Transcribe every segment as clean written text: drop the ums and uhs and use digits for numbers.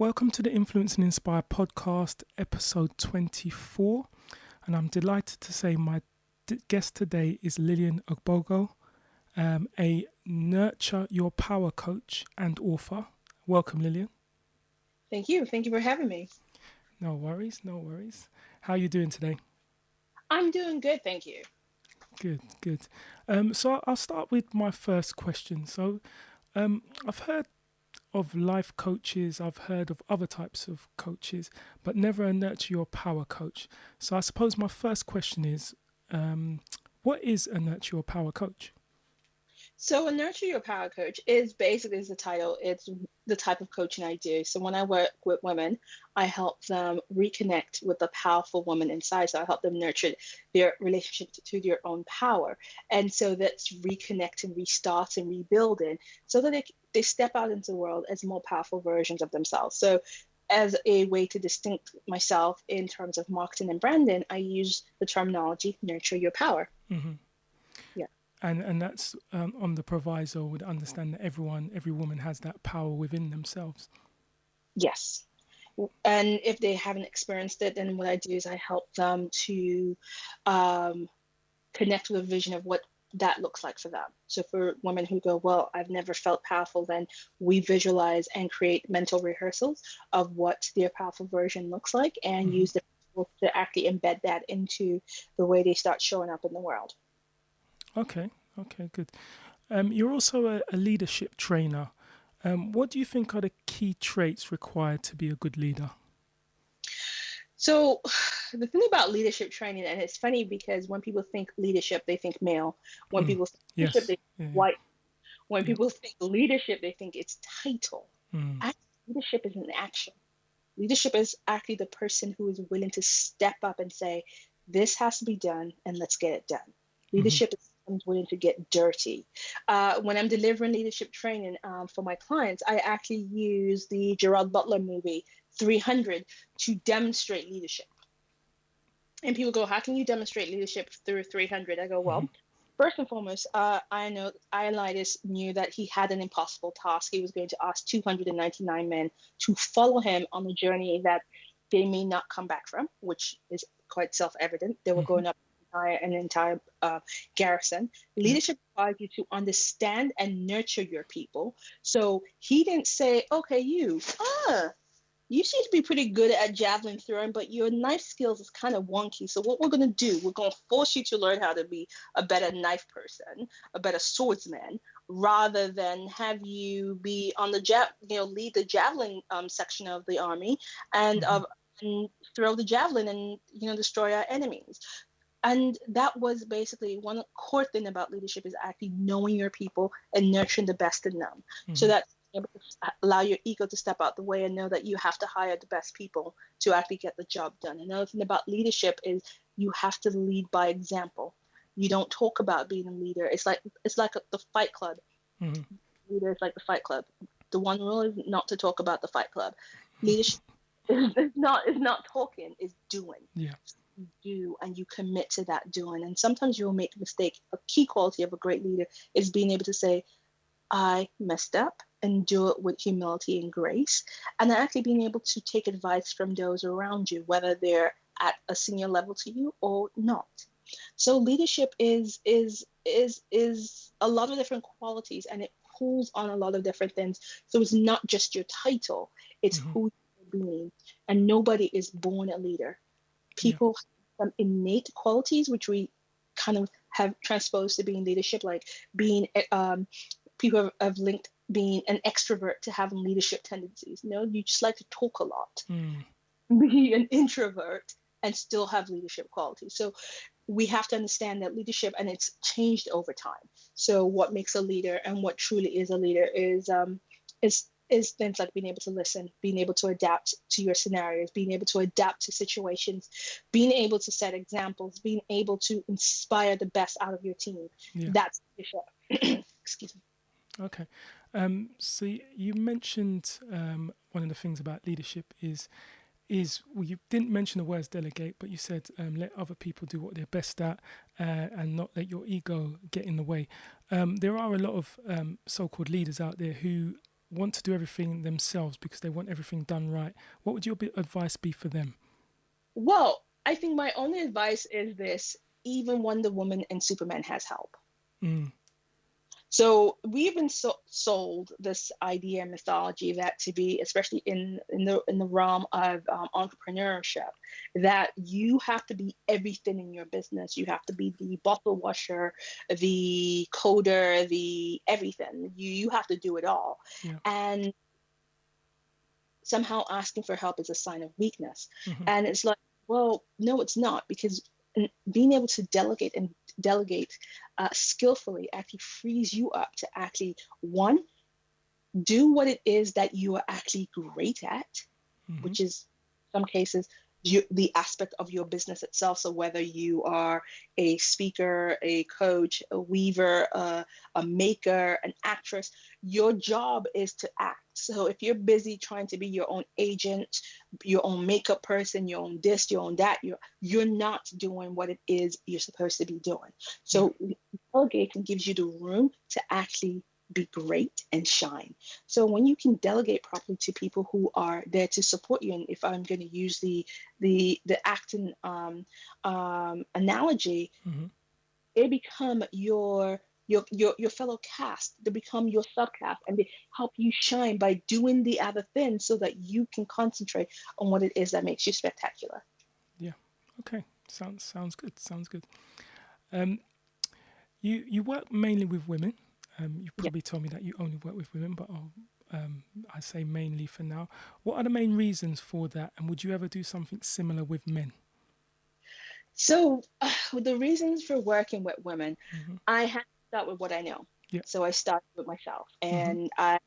Welcome to the Influence and Inspire podcast, episode 24. And I'm delighted to say my guest today is Lillian Ogbogoh, a Nurture Your Power Coach and author. Welcome, Lillian. Thank you. Thank you for having me. No worries, no worries. How are you doing today? I'm doing good, thank you. Good. So I'll start with my first question. So I've heard of life coaches, I've heard of other types of coaches, but never a Nurture Your Power coach. So I suppose my first question is, what is a Nurture Your Power coach? So a Nurture Your Power Coach is basically, as the title, it's the type of coaching I do. So when I work with women, I help them reconnect with the powerful woman inside. So I help them nurture their relationship to their own power. And so that's reconnecting, restarting, rebuilding so that they step out into the world as more powerful versions of themselves. So as a way to distinct myself in terms of marketing and branding, I use the terminology nurture your power. Mm-hmm. Yeah. And that's on the proviso would understand that every woman has that power within themselves. Yes. And if they haven't experienced it, then what I do is I help them to connect with a vision of what that looks like for them. So for women who go, well, I've never felt powerful, then we visualize and create mental rehearsals of what their powerful version looks like and Mm-hmm. use the tools to actually embed that into the way they start showing up in the world. Okay, good. You're also a leadership trainer. What do you think are the key traits required to be a good leader? So the thing about leadership training, and it's funny because when people think leadership, they think male. When people think leadership, Yes. they think Yeah. white. When Yep. people think leadership, they think it's title. Mm. Actually, leadership is an action. Leadership is actually the person who is willing to step up and say, this has to be done and let's get it done. Mm-hmm. Leadership is someone willing to get dirty. When I'm delivering leadership training for my clients, I actually use the Gerard Butler movie 300 to demonstrate leadership. And people go, how can you demonstrate leadership through 300? I go, Mm-hmm. well, first and foremost, I know Ioannidis knew that he had an impossible task. He was going to ask 299 men to follow him on a journey that they may not come back from, which is quite self-evident. They were Mm-hmm. going up an entire garrison. Yep. Leadership requires you to understand and nurture your people. So he didn't say, okay, you seem to be pretty good at javelin throwing, but your knife skills is kind of wonky. So what we're going to do, we're going to force you to learn how to be a better knife person, a better swordsman, rather than have you be on the lead the javelin section of the army and Mm-hmm. and throw the javelin and destroy our enemies. And that was basically one core thing about leadership is actually knowing your people and nurturing the best in them. So Mm-hmm. that able to allow your ego to step out the way and know that you have to hire the best people to actually get the job done. Another thing about leadership is you have to lead by example. You don't talk about being a leader. It's like the Fight Club. Mm-hmm. Leader is like the Fight Club. The one rule is not to talk about the Fight Club. Leadership is not talking, is doing. Yeah. You do and you commit to that doing. And sometimes you'll make a mistake. A key quality of a great leader is being able to say, I messed up and do it with humility and grace. And then actually being able to take advice from those around you, whether they're at a senior level to you or not. So leadership is a lot of different qualities and it pulls on a lot of different things. So it's not just your title, it's Mm-hmm. who you're being. And nobody is born a leader. Yeah. People have some innate qualities which we kind of have transposed to being leadership, like being people have linked being an extrovert to having leadership tendencies. You just like to talk a lot. Mm. Be an introvert and still have leadership qualities. So we have to understand that leadership, and it's changed over time. So what makes a leader and what truly is a leader is things like being able to listen, being able to adapt to your scenarios, being able to adapt to situations, being able to set examples, being able to inspire the best out of your team. Yeah. That's leadership. Excuse me. Okay. So you mentioned one of the things about leadership is well, you didn't mention the words delegate, but you said let other people do what they're best at and not let your ego get in the way. There are a lot of so-called leaders out there who want to do everything themselves because they want everything done right. What would your advice be for them? Well, I think my only advice is this: even Wonder Woman and Superman has help. Mm. So we've been sold this idea and mythology that to be, especially in the realm of entrepreneurship, that you have to be everything in your business. You have to be the bottle washer, the coder, the everything. You have to do it all, Yeah. and somehow asking for help is a sign of weakness. Mm-hmm. And it's like, well, no, it's not, because being able to delegate skillfully actually frees you up to actually, one, do what it is that you are actually great at, Mm-hmm. which is some cases the aspect of your business itself. So whether you are a speaker, a coach, a weaver, a maker, an actress, your job is to act. So if you're busy trying to be your own agent, your own makeup person, your own this, your own that, you're not doing what it is you're supposed to be doing. Yeah. So delegating gives you the room to actually be great and shine. So when you can delegate properly to people who are there to support you, and if I'm going to use the acting analogy, Mm-hmm. they become your fellow cast. They become your subcast, and they help you shine by doing the other thing, so that you can concentrate on what it is that makes you spectacular. Yeah. Okay. Sounds good. Sounds good. Um, you work mainly with women. You Yeah. probably told me that you only work with women, but I say mainly for now. What are the main reasons for that? And would you ever do something similar with men? So the reasons for working with women, Mm-hmm. I had to start with what I know. Yeah. So I started with myself, Mm-hmm. and I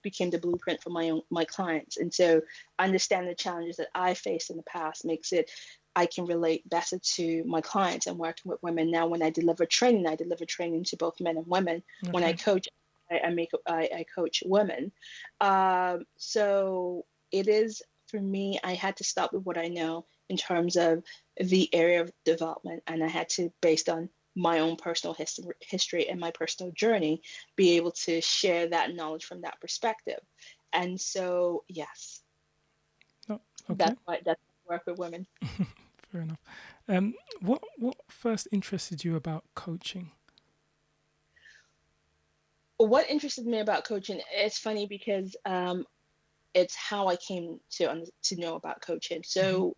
became the blueprint for my clients. And so understand the challenges that I faced in the past makes it I can relate better to my clients and working with women. Now, when I deliver training to both men and women. When I Okay. coach, I coach women. So it is, for me, I had to start with what I know in terms of the area of development, and I had to, based on my own personal history and my personal journey, be able to share that knowledge from that perspective. And so, yes, Oh, okay. that's why I work with women. Fair enough. What first interested you about coaching? What interested me about coaching, it's funny because it's how I came to know about coaching. Mm-hmm. So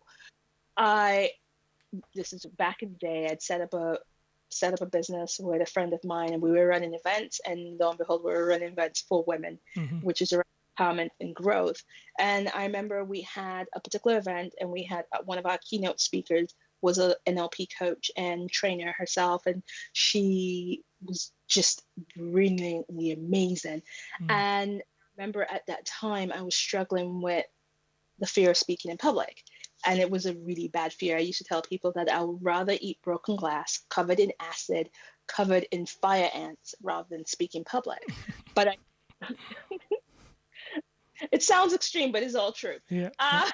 I this is back in the day. I'd set up a business with a friend of mine, and we were running events, and lo and behold, we were running events for women, Mm-hmm. which is around empowerment and growth. And I remember we had a particular event, and we had one of our keynote speakers was a NLP coach and trainer herself, and she was just brilliantly amazing. Mm. And I remember at that time I was struggling with the fear of speaking in public. And it was a really bad fear. I used to tell people that I would rather eat broken glass, covered in acid, covered in fire ants, rather than speak in public. But it sounds extreme, but it's all true. Yeah. Yeah.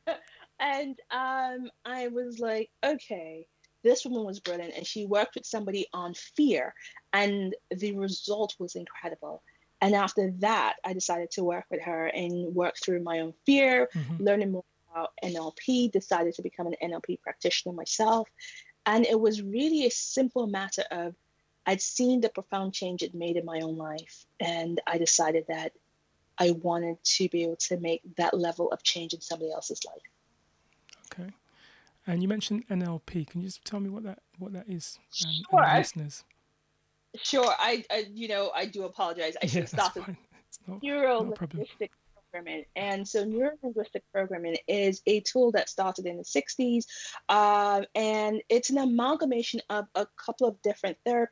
Uh, and I was like, okay, this woman was brilliant, and she worked with somebody on fear, and the result was incredible. And after that, I decided to work with her and work through my own fear, Mm-hmm. learning more about NLP, decided to become an NLP practitioner myself. And it was really a simple matter of I'd seen the profound change it made in my own life. And I decided that I wanted to be able to make that level of change in somebody else's life. Okay. And you mentioned NLP. Can you just tell me what that is, and the Sure, listeners? sure. I do apologize. I should Yeah, have that's started. fine. It's Neuro not a problem. Linguistic Programming. And so Neuro Linguistic Programming is a tool that started in the 60s. And it's an amalgamation of a couple of different a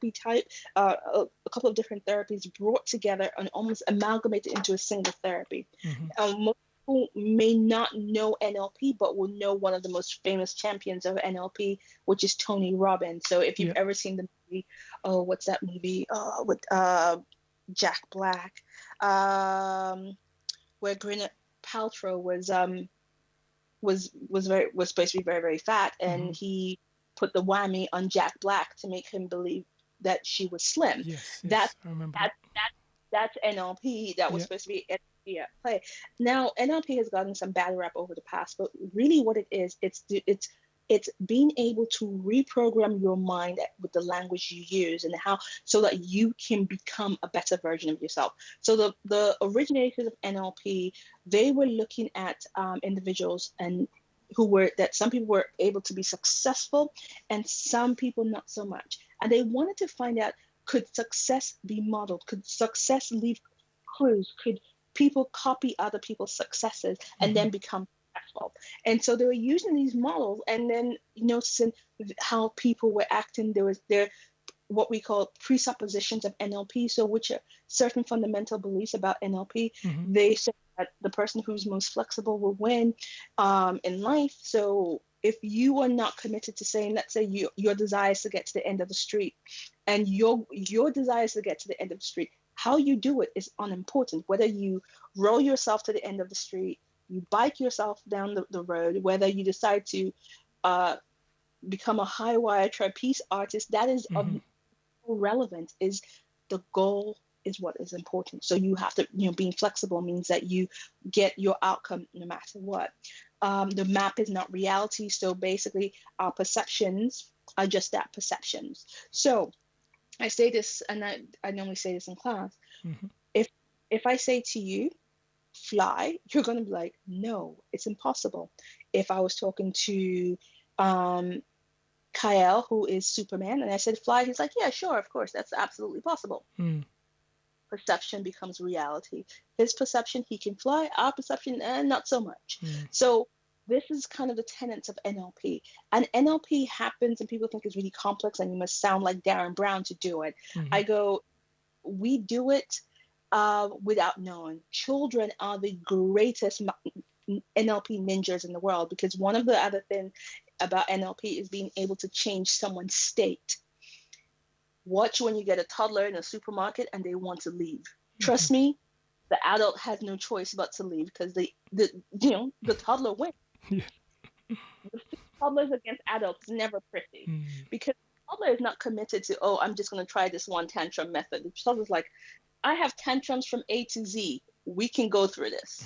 couple of different therapies brought together and almost amalgamated into a single therapy. Mm-hmm. Most people may not know NLP, but will know one of the most famous champions of NLP, which is Tony Robbins. So if you've Yeah. ever seen the movie, oh, what's that movie? With Jack Black, where Gwyneth Paltrow was supposed to be very, very fat, Mm-hmm. and he put the whammy on Jack Black to make him believe that she was slim. Yes. That Yes. I remember that. that that's NLP that was Yeah. supposed to be NLP at play. Now NLP has gotten some bad rap over the past, but really what it is, it's being able to reprogram your mind with the language you use and how so that you can become a better version of yourself. So the originators of NLP, they were looking at individuals and who were that some people were able to be successful and some people not so much. And they wanted to find out, could success be modeled? Could success leave clues? Could people copy other people's successes and Mm-hmm. then become successful? And so they were using these models and then noticing how people were acting. There what we call presuppositions of NLP, so which are certain fundamental beliefs about NLP. Mm-hmm. They say that the person who's most flexible will win in life. So if you are not committed to saying, let's say your desire is to get to the end of the street, and your desire is to get to the end of the street, how you do it is unimportant. Whether you roll yourself to the end of the street, you bike yourself down the road, whether you decide to uh, become a high wire trapeze artist, that is of Mm-hmm. relevant. Is the goal is what is important. So you have to, being flexible means that you get your outcome no matter what. The map is not reality. So basically, our perceptions are just that, perceptions. So I say this, and I normally say this in class. Mm-hmm. If if I say to you, fly, you're going to be like, no, it's impossible. If I was talking to um, Kyle, who is Superman, and I said fly, he's like, yeah, sure, of course, that's absolutely possible. Mm. Perception becomes reality. His perception, he can fly. Our perception, not so much. Mm. So this is kind of the tenets of NLP. And NLP happens, and people think it's really complex, and you must sound like Darren Brown to do it. Mm-hmm. I go, we do it without knowing. Children are the greatest NLP ninjas in the world, because one of the other things about NLP is being able to change someone's state. Watch when you get a toddler in a supermarket and they want to leave. Mm-hmm. Trust me, the adult has no choice but to leave, because the toddler wins. Yeah. The toddlers against adults is never pretty, Mm. because the toddler is not committed to, oh, I'm just going to try this one tantrum method. The toddler's like, I have tantrums from A to Z. We can go through this.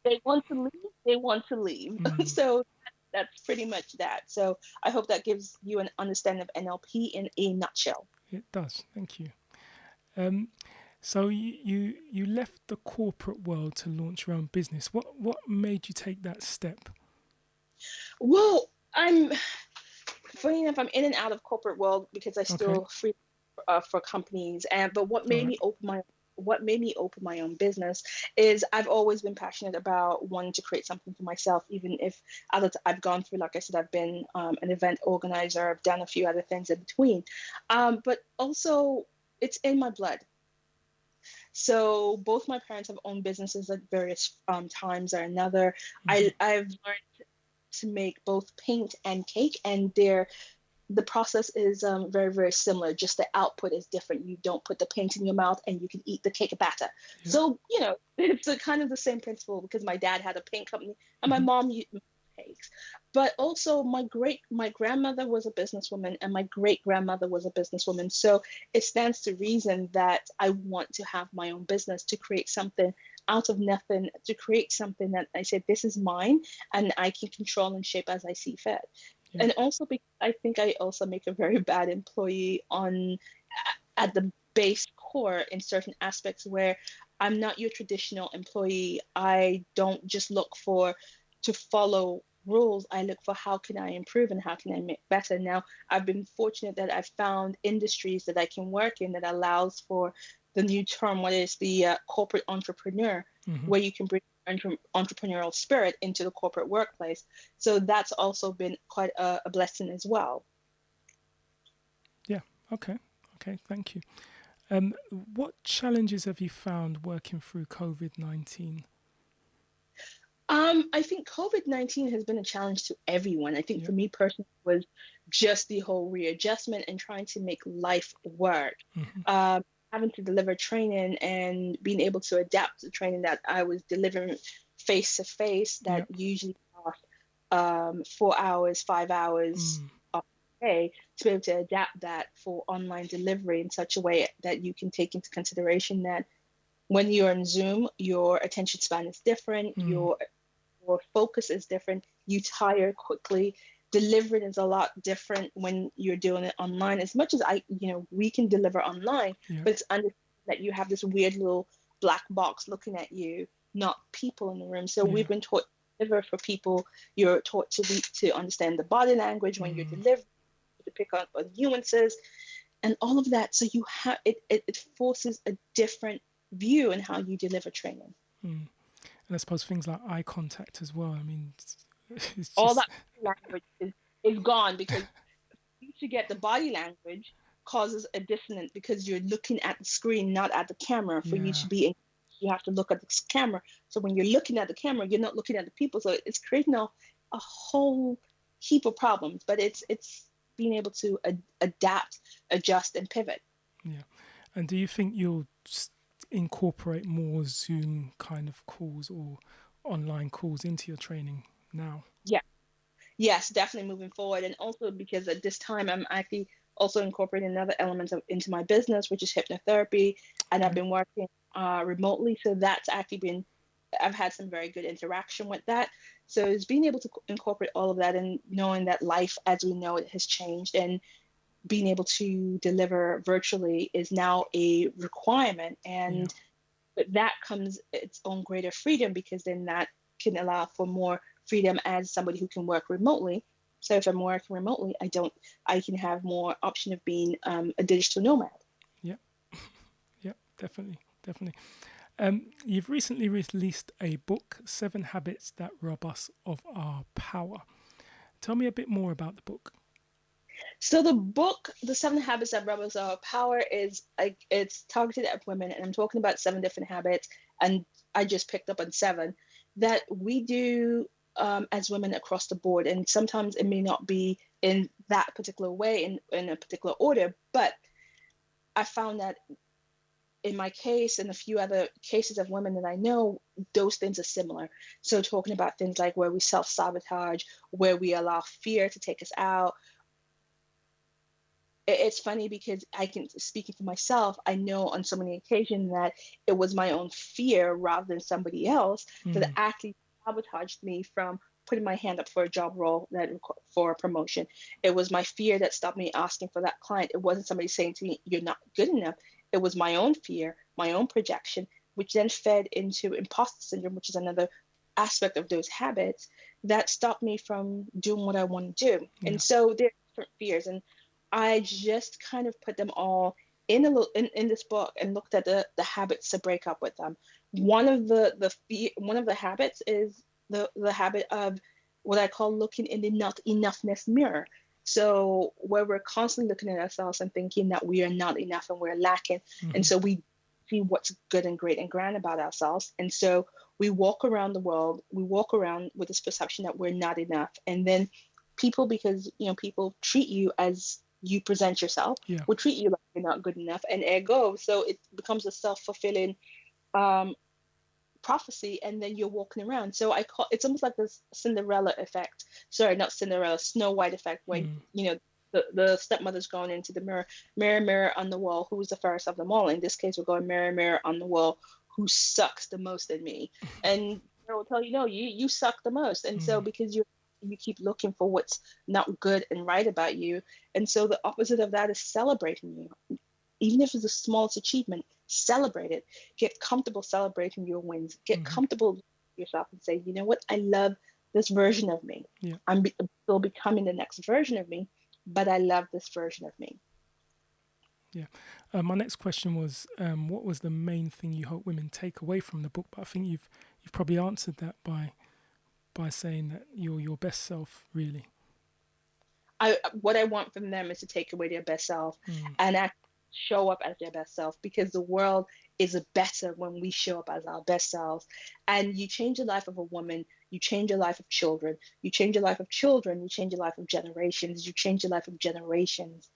They want to leave. They want to leave. Mm. So that's pretty much that. So I hope that gives you an understanding of NLP in a nutshell. It does. Thank you. Um, so you left the corporate world to launch your own business. What made you take that step? Well, I'm funny enough. I'm in and out of corporate world because I Okay. still free for companies. And but All right. what made me open my own business is I've always been passionate about wanting to create something for myself, even if I've gone through, like I said, I've been an event organizer, I've done a few other things in between, but also it's in my blood. So both my parents have owned businesses at various times or another. Mm-hmm. I've learned to make both paint and cake, and the process is very, very similar. Just the output is different. You don't put the paint in your mouth and you can eat the cake batter. Yeah. So, it's a kind of the same principle, because my dad had a paint company and my Mm-hmm. mom used cakes. But also my grandmother was a businesswoman and my great grandmother was a businesswoman. So it stands to reason that I want to have my own business, to create something out of nothing, to create something that I said, this is mine and I can control and shape as I see fit. Yeah. And also because I think I also make a very bad employee on at the base core in certain aspects, where I'm not your traditional employee. I don't just look for to follow rules. I look for how can I improve and how can I make better. Now, I've been fortunate that I've found industries that I can work in that allows for the new term, what is the corporate entrepreneur, Mm-hmm. where you can bring entrepreneurial spirit into the corporate workplace. So that's also been quite a blessing as well. Yeah. Okay. Okay. Thank you. What challenges have you found working through COVID-19? I think COVID-19 has been a challenge to everyone. I think Yeah. for me personally was just the whole readjustment and trying to make life work. Mm-hmm. Um, Having to deliver training and being able to adapt to training that I was delivering face to face, that Yeah. usually lasts 4 hours, 5 hours Mm. a day. to be able to adapt that for online delivery in such a way that you can take into consideration that when you're on Zoom, your attention span is different, your focus is different, you tire quickly. Delivering is a lot different when you're doing it online. As much as we can deliver online, Yeah. but it's understanding that you have this weird little black box looking at you, not people in the room. So we've been taught to deliver for people. You're taught to understand the body language when you're delivering, to pick up on nuances and all of that. So you have it forces a different view in how you deliver training. And I suppose things like eye contact as well. I mean, it's All just that language is gone, because you to get the body language causes a dissonance, because you're looking at the screen, not at the camera. For you to be you have to look at the camera. So when you're looking at the camera, you're not looking at the people. So it's creating a whole heap of problems. But it's being able to adapt, adjust, and pivot. Yeah. And do you think you'll incorporate more Zoom kind of calls or online calls into your training now? Yeah. Yes, definitely moving forward. And also because at this time I'm actually also incorporating another element into my business, which is hypnotherapy. And I've been working remotely. So that's actually been, I've had some very good interaction with that. So it's being able to incorporate all of that, and knowing that life as we know it has changed, and being able to deliver virtually is now a requirement. And but that comes its own greater freedom, because then that can allow for more freedom as somebody who can work remotely. So if I'm working remotely, I can have more option of being a digital nomad. Yeah. Yeah, definitely. You've recently released a book, 7 Habits That Rob Us of Our Power. Tell me a bit more about the book. So the book, The 7 Habits That Rob Us of Our Power, is it's targeted at women, and I'm talking about 7 different habits, and I just picked up on 7 that we do as women across the board. And sometimes it may not be in that particular way, in a particular order, but I found that in my case and a few other cases of women that I know, those things are similar. So talking about things like where we self-sabotage, where we allow fear to take us out. It's funny because speaking for myself, I know on so many occasions that it was my own fear rather than somebody else that actually sabotaged me from putting my hand up for a job role, for a promotion. It was my fear that stopped me asking for that client. It wasn't somebody saying to me, "You're not good enough." It was my own fear, my own projection, which then fed into imposter syndrome, which is another aspect of those habits that stopped me from doing what I want to do. And so there are different fears, and I just kind of put them all in this book and looked at the habits to break up with them. One of the habits is the habit of what I call looking in the not enoughness mirror. So where we're constantly looking at ourselves and thinking that we are not enough and we're lacking, and so we see what's good and great and grand about ourselves, and so we walk around the world, we walk around with this perception that we're not enough, and then people, because people treat you as you present yourself, will treat you like you're not good enough, and ergo, so it becomes a self-fulfilling prophecy, and then you're walking around. So I call it's almost like this Cinderella effect. Sorry, not Cinderella, Snow White effect, when the stepmother's going into the mirror, mirror, mirror on the wall, who's the fairest of them all? In this case, we're going mirror, mirror on the wall, who sucks the most in me? And they will tell you, no, you suck the most. And so because you keep looking for what's not good and right about you, and so the opposite of that is celebrating you. Even if it's the smallest achievement, celebrate it. Get comfortable celebrating your wins. Get comfortable with yourself and say, you know what? I love this version of me. I'm still becoming the next version of me, but I love this version of me. Yeah. My next question was, what was the main thing you hope women take away from the book? But I think you've probably answered that by saying that you're your best self, really. What I want from them is to take away their best self and show up as their best self, because the world is better when we show up as our best selves. And you change the life of a woman, you change the life of children, you change the life of children, you change the life of generations, you change the life of generations,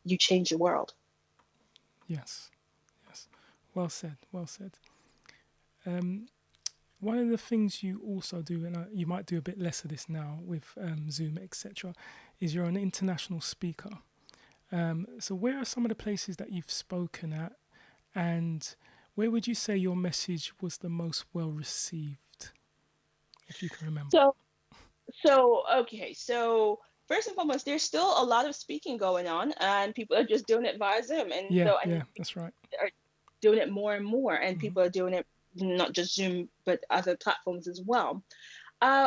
you change the world. Yes. Well said. One of the things you also do, and you might do a bit less of this now with Zoom, etc., is you're an international speaker. So where are some of the places that you've spoken at, and where would you say your message was the most well received, if you can remember? So, okay. So, first and foremost, there's still a lot of speaking going on, and people are just doing it via Zoom. And Yeah, so, and yeah, that's right. are doing it more and more, and Hmm. people are doing it not just Zoom, but other platforms as well.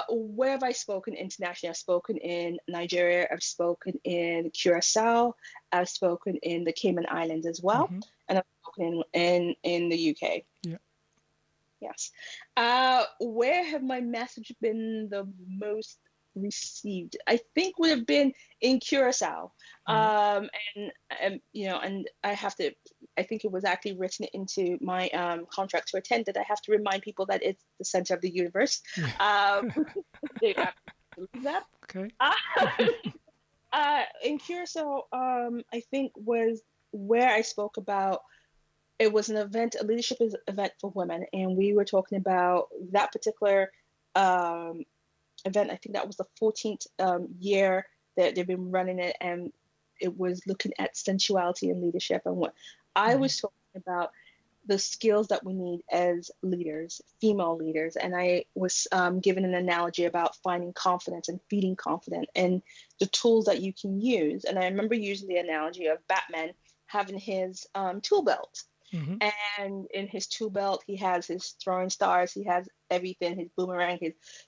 Where have I spoken internationally? I've spoken in Nigeria, I've spoken in Curacao, I've spoken in the Cayman Islands as well, Hmm. and I've spoken in the UK. Yeah. Yes. Where have my message been the most received? I think would have been in Curacao. Right. And I have to. I think it was actually written into my contract to attend that I have to remind people that it's the center of the universe. Yeah. Um, they have to believe that. Okay. Uh, in Curacao, I think was where I spoke about it was an event, a leadership event for women, and we were talking about that particular um, event. I think that was the 14th year that they've been running it, and it was looking at sensuality and leadership. And what I Hmm. was talking about the skills that we need as leaders, female leaders, and I was given an analogy about finding confidence and feeding confidence and the tools that you can use. And I remember using the analogy of Batman having his tool belt, Hmm. and in his tool belt, he has his throwing stars, he has everything, his boomerang,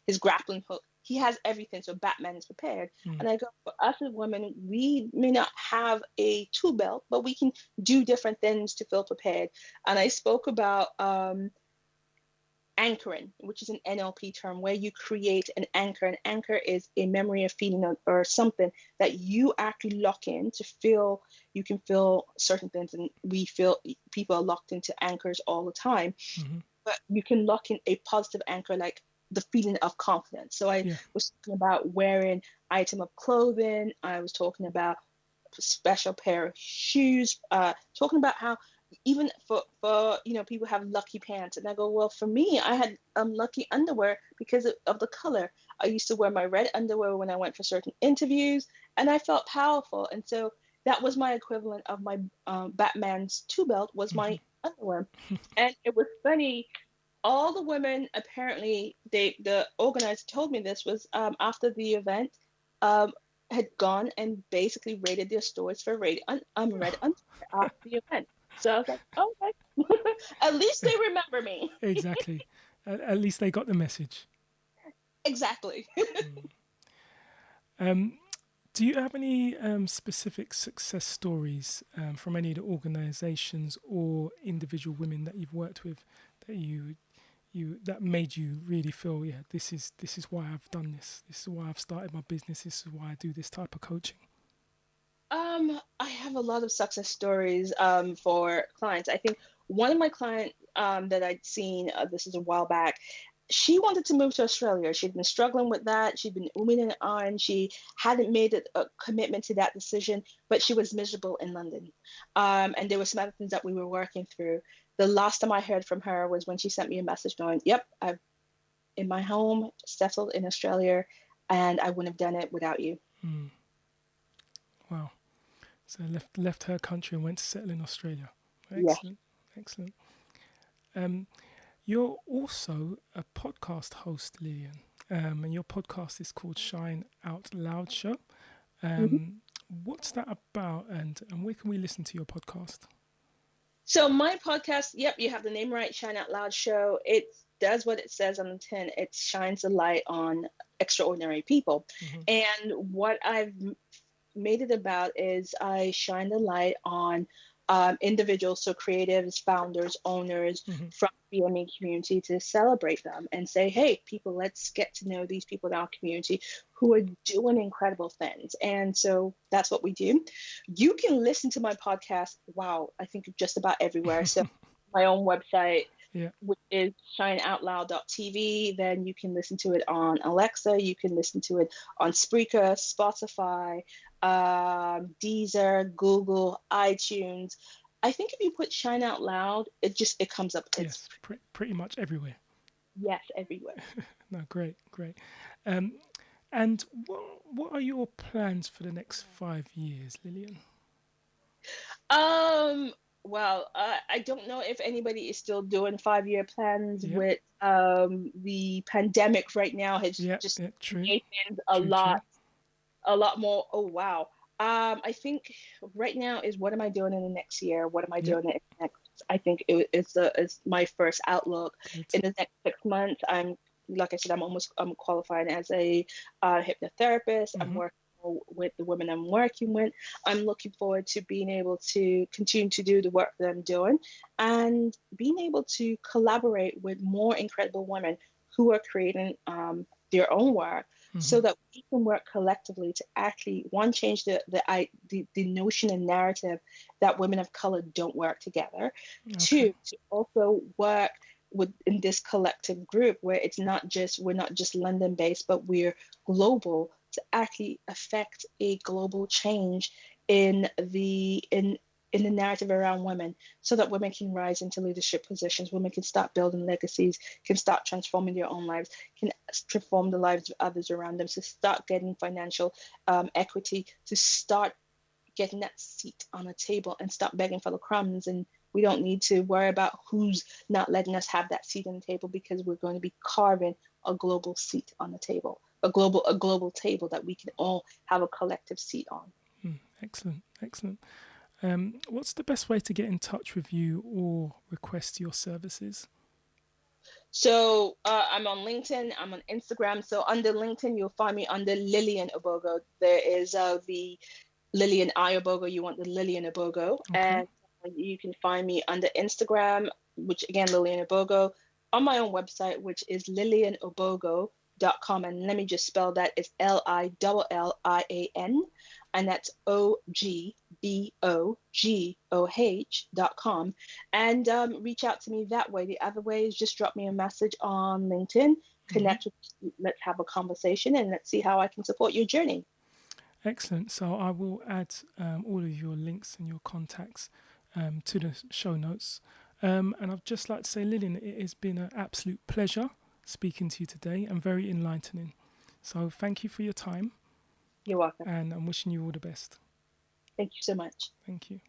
his grappling hook. He has everything, so Batman is prepared. Mm. And I go, for us as women, we may not have a tool belt, but we can do different things to feel prepared. And I spoke about anchoring, which is an NLP term where you create an anchor. An anchor is a memory, of feeling, or something that you actually lock in to feel. You can feel certain things, and we feel people are locked into anchors all the time. Hmm. But you can lock in a positive anchor, like the feeling of confidence. So I Yeah. was talking about wearing item of clothing. I was talking about a special pair of shoes. Talking about how even for people have lucky pants, and I go, well, for me, I had lucky underwear because of the color. I used to wear my red underwear when I went for certain interviews, and I felt powerful. And so that was my equivalent of my Batman's two belt was Hmm. my underwear. And it was funny, all the women apparently, the organizer told me this was after the event, um, had gone and basically rated their stores for red underwear after the event. So I was like, okay, at least they remember me. Exactly. At least they got the message. Exactly. Mm. Um, do you have any specific success stories from any of the organizations or individual women that you've worked with that that made you really feel, yeah, this is why I've done this. This is why I've started my business. This is why I do this type of coaching. I have a lot of success stories for clients. I think one of my clients that I'd seen, this is a while back, she wanted to move to Australia. She'd been struggling with that. She'd been umming and ahhing. She hadn't made a commitment to that decision, but she was miserable in London. And there were some other things that we were working through. The last time I heard from her was when she sent me a message going, yep, I've in my home, settled in Australia, and I wouldn't have done it without you. Mm. Wow. So left her country and went to settle in Australia. Yes. Excellent. Excellent. Um, you're also a podcast host, Lillian, and your podcast is called Shine Out Loud Show. Mhm. What's that about, and where can we listen to your podcast? So my podcast, yep, you have the name right, Shine Out Loud Show. It does what it says on the tin. It shines a light on extraordinary people. Hmm. And what I've made it about is I shine the light on individuals, so creatives, founders, owners Hmm. from the BME community to celebrate them and say, hey, people, let's get to know these people in our community who are doing incredible things. And so that's what we do. You can listen to my podcast, wow, I think just about everywhere. So my own website, Yeah. which is shineoutloud.tv. Then you can listen to it on Alexa. You can listen to it on Spreaker, Spotify, Deezer, Google, iTunes. I think if you put Shine Out Loud, it comes up. It's Yes. Pretty much everywhere. yes, everywhere. No, great, great. Um, and what are your plans for the next 5 years, Lillian? Um, well, I don't know if anybody is still doing 5-year plans Yep. with the pandemic right now has Yep. just Yep. True. made things True. True. a lot more. Oh wow. I think right now is what am I doing in the next year? What am I Yep. doing in the next? I think it's my first outlook. Good. In the next 6 months, like I said, I'm qualifying as a hypnotherapist. I'm Mhm. working with the women I'm working with. I'm looking forward to being able to continue to do the work that I'm doing and being able to collaborate with more incredible women who are creating their own work so Mhm. that we can work collectively to actually one change the notion and narrative that women of color don't work together, Okay. two to also work in this collective group where we're not just London based but we're global to actually affect a global change in the narrative around women so that women can rise into leadership positions, women can start building legacies, can start transforming their own lives, can transform the lives of others around them, to start getting financial equity, to start getting that seat on a table and stop begging for the crumbs. And we don't need to worry about who's not letting us have that seat on the table because we're going to be carving a global seat on the table, a global table that we can all have a collective seat on. Excellent. Excellent. What's the best way to get in touch with you or request your services? So I'm on LinkedIn, I'm on Instagram. So under LinkedIn, you'll find me under Lillian Ogbogoh. There is the Lillian Ogbogoh. You want the Lillian Ogbogoh, Okay. and you can find me under Instagram, which again Lillian Ogbogoh, on my own website, which is lillianogbogoh.com. And let me just spell that. It's LILLIAN, and that's OGBOGOH.com. And reach out to me that way. The other way is just drop me a message on LinkedIn, Hmm. connect with me, let's have a conversation, and let's see how I can support your journey. Excellent. So I will add all of your links and your contacts to the show notes. And I'd just like to say, Lillian, it has been an absolute pleasure speaking to you today and very enlightening. So thank you for your time, You're welcome. and I'm wishing you all the best. Thank you so much. Thank you.